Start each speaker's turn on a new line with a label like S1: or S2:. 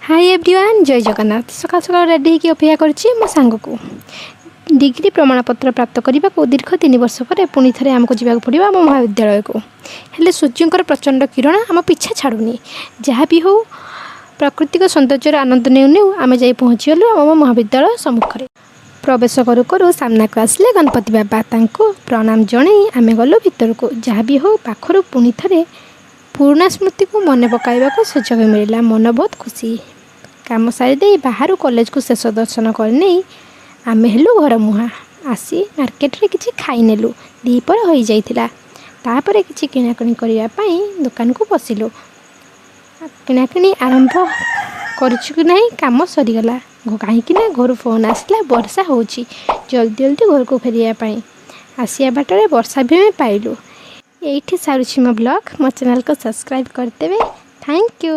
S1: Hi everyone जय जगन्नाथ सका सका रेडी होकर अपेक्षा करछि मो सांग को डिग्री प्रमाणपत्र प्राप्त करने को दीर्घ 3 वर्ष पर पुणी थे आमको जावाक पड़ो आम महाविद्यालय को हेले सूर्यंकर प्रचंड किरण आम पीछा छाड़ूनी जहाँ भी हो प्राकृतिक सौंदर्यर आनंद नेउ नेउ आम जा पहुँचीगलु आम महाविद्यालय सम्मुख में प्रवेश करू करू सामना को आसिले गणपति बाबा तांको प्रणाम जणई आम गलु भितर को जहाँ भी हो पाखर पुणी थे पुराणा स्मृति को मन पकाइबा को सुजोग मिलला मन बहुत खुशी काम सारी दे बाहर कॉलेज को शेष दर्शन करने आम हेलु घर मुहाँ आसी मार्केट रे किछि खाई नेलु दीपर हो जाइथिला तापर किछि किणाकिणी करने दुकान को पशिलु किणाकिणी आरंभ करिछु कि नहीं काम सरीगला कहीं घर फोन आसला वर्षा होची जल्दी जल्दी घर को फेरिया आसिया बाटर वर्षा भी पाइलु। ये सारुछि मो ब्लॉग मो चैनल को सब्सक्राइब करते थैंक यू।